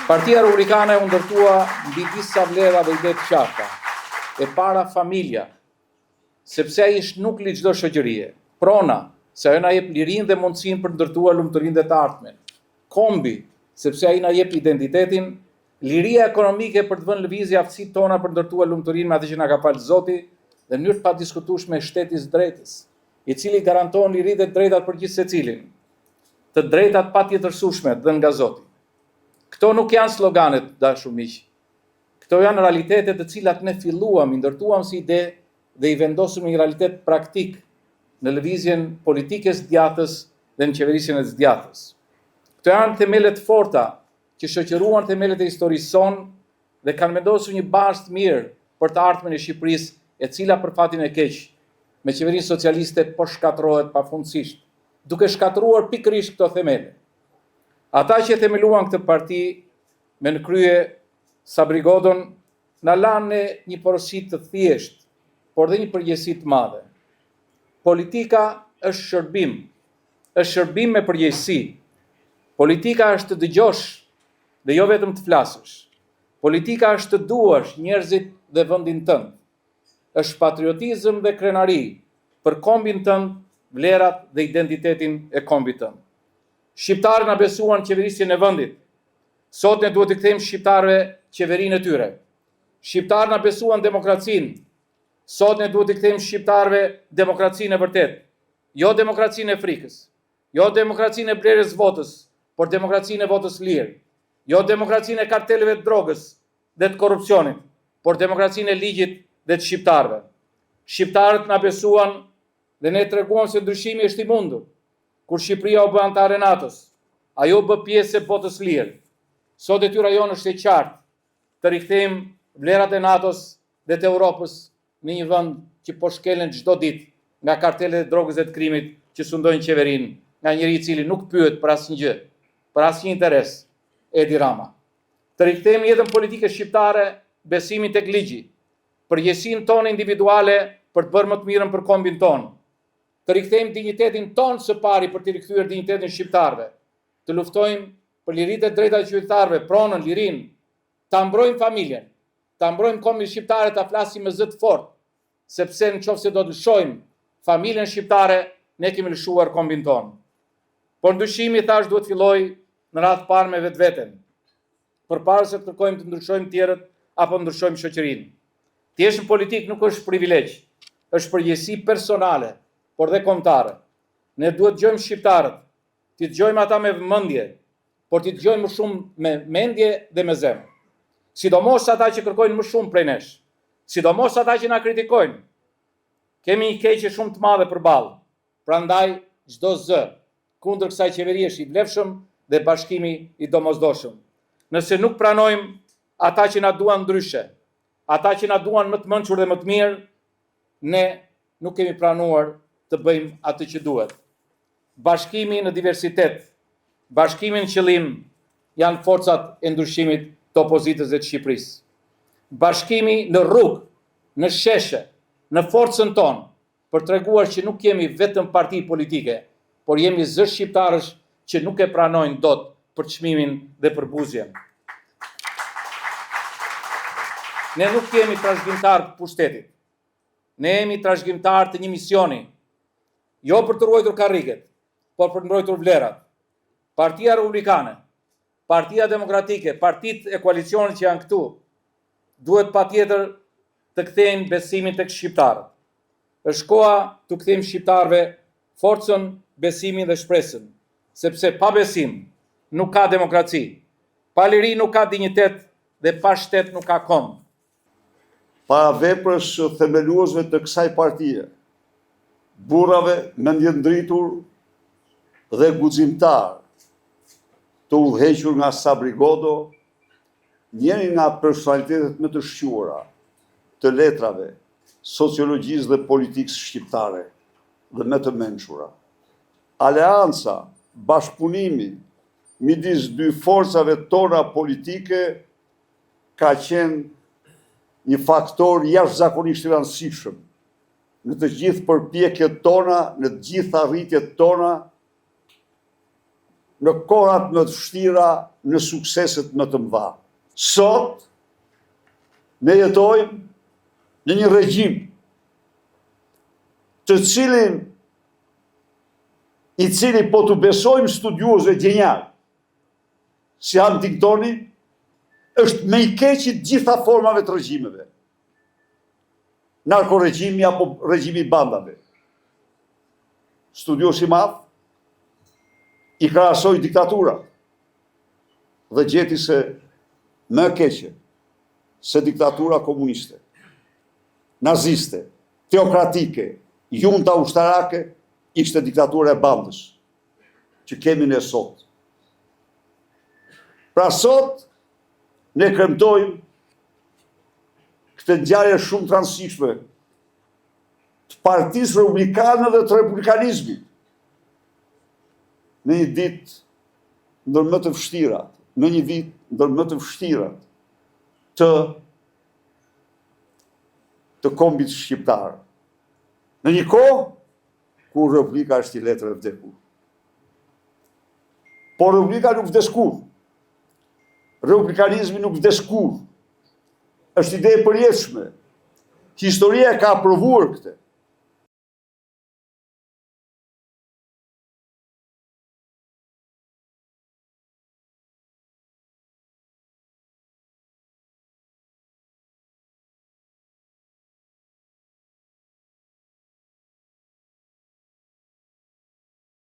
Partia Republikane u ndërtua mbi disa vlera dhe ide të qarta. E para familja, sepse ai është nukli çdo shoqërie. Prona, se ajo na jep lirinë dhe mundësinë për ndërtuar lumturinë dhe të ardhmen. Kombi, sepse ai na jep identitetin, liria ekonomike për të vënë lëvizje aftësitë tona për ndërtuar lumturinë me atë që na ka falë Zoti dhe në mënyrë të padiskutueshme shteti i drejtës, i cili garanton liritë dhe drejtat për gjithë secilin, të drejtat patjetërsueshme dhënë nga Zoti. Këto nuk janë sloganet, dashur miq. Këto janë realitetet të cilat ne filluam, i ndërtuam si ide dhe i vendosëm në një realitet praktik në lëvizjen politike së djathtës dhe në qeverisjen e së djathtës. Këto janë themelet forta që shoqëruan themelet e historisë sonë dhe kanë vendosur një bazë të mirë për të ardhmen e Shqipërisë, e cila për fatin e keq me qeverinë socialiste po shkatërrohet pafundësisht, duke shkatëruar pikërisht këto themele. Ata që themeluan këtë parti me në krye Sabri Godon na lanë një porosi të thjeshtë, por dhe një përgjegjësi të madhe. Politika është shërbim me përgjegjësi. Politika është të dëgjosh dhe jo vetëm të flasësh. Politika është të duash njerëzit dhe vendin tënd. Është patriotizëm dhe krenari për kombin tënd, vlerat dhe identitetin e kombit tënd. Shqiptarët na besuan qeverisjen e vendit. Sot ne duhet të kthejmë shqiptarëve qeverinë e tyre. Shqiptarët na besuan demokracinë. Sot ne duhet të kthejmë shqiptarëve demokracinë e vërtetë. Jo demokracinë e frikës, jo demokracinë e blerjes votës, por demokracinë e votës lirë. Jo demokracinë e karteleve të drogës dhe të korrupsionit, por demokracinë e ligjit dhe të shqiptarëve. Shqiptarët na besuan dhe ne treguam se ndryshimi është i mundur. Kur Shqipëria u bë antare NATO-s, ajo bë pjesë e botës lirë. Sot detyra jonë është e qartë të rikthejmë vlerat e NATO-s dhe të Europës në një vend që po shkelen çdo ditë nga kartelet e drogës dhe të krimit që sundojnë qeverinë, nga njëri i cili nuk pyet për asnjë gjë, për asnjë interes, Edi Rama. Të rikthejmë jetën politike shqiptare, besimin tek ligji, përgjegjësinë tonë individuale për të bërë më të mirën për kombin tonë. Të rikthejmë dinjitetin tonë së pari për të rikthyer dinjitetin shqiptarëve. Të luftojmë për liritë e drejtat e qytetarëve, pronën, lirinë, ta mbrojmë familjen, ta mbrojmë kombin shqiptar, ta flasim me zë të fortë, sepse nëse do të lëshojmë familjen shqiptare, ne kemi lëshuar kombin tonë. Por ndryshimi, thash, duhet fillojë në radhë parë me vetveten, përpara se të kërkojmë të ndryshojmë tjerët apo ndryshojmë shoqërinë. Të jesh në politik nuk është privilegj, është përgjegjësi personale, por dhe kombëtare. Ne duhet dëgjojmë shqiptarët, ti dëgjojmë ata me vëmendje, por ti dëgjojmë më shumë me mendje dhe me zemër. Sidomos ata që kërkojnë më shumë prej nesh, sidomos ata që na kritikojnë. Kemi një keqje shumë të madhe përballë. Prandaj çdo zë kundër kësaj qeverie është i vlefshëm dhe bashkimi i domosdoshëm. Nëse nuk pranojmë ata që na duan ndryshe, ata që na duan më të mençur dhe më të mirë, ne nuk kemi pranuar të bëjmë atë që duhet. Bashkimi në diversitet, bashkimi në qëllim janë forcat e ndryshimit të opozitës dhe të Shqipërisë. Bashkimi në rrugë, në sheshe, në forcën tonë, për treguar që nuk jemi vetëm parti politike, por jemi zë shqiptarësh që nuk e pranojnë dot për çmimin dhe për buzjen. Ne nuk jemi trashëgimtar të pushtetit. Ne jemi trashëgimtar të një misioni, jo për të ruajtur karriget, por për të mbrojtur vlerat. Partia Republikane, Partia Demokratike, partitë e koalicionit që janë këtu, duhet patjetër të kthejnë besimin tek shqiptarët. Është koha të kthejmë shqiptarëve forcën, besimin dhe shpresën, sepse pa besim nuk ka demokraci, pa liri nuk ka dinjitet dhe pa shtet nuk ka kom. Para veprës themeluesve të kësaj partie, burrave mendjendritur dhe guximtar, të udhëhequr nga Sabri Godo, njëri nga personalitetet më të shquara të letrave, sociologjisë dhe politikës shqiptare dhe më të mençura. Aleanca, bashkëpunimi midis dy forcave tona politike ka qenë një faktor jashtëzakonisht i rëndësishëm në të gjithë përpjekjet tona, në të gjitha arritjet tona, në kohrat më të vështira, në sukseset më të mëdha. Sot, ne jetojmë në një regjim të cilin i cili po të besojmë studiuesve gjenjal, si Huntingtoni, është me i keqit gjitha formave të regjimeve. Narkoregjimi apo regjimi bandave. Studios i madh i krahasoi diktaturat dhe gjeti se më e keqe se diktatura komuniste, naziste, teokratike, junta ushtarake, ishte diktatura e bandës, që kemi ne sot. Pra sot, ne kremtojmë këtë ngjarje shumë të rëndësishme të Partisë Republikane dhe të republikanizmit në një ditë ndër më të vështirat, në një vit ndër më të vështirat të kombit shqiptar. Në një kohë kur Republika është i letrave vdekur. Por Republika nuk vdes kurrë. Republikanizmi nuk vdes kurrë. Është ide e përjetshme. Historia ka provuar këtë.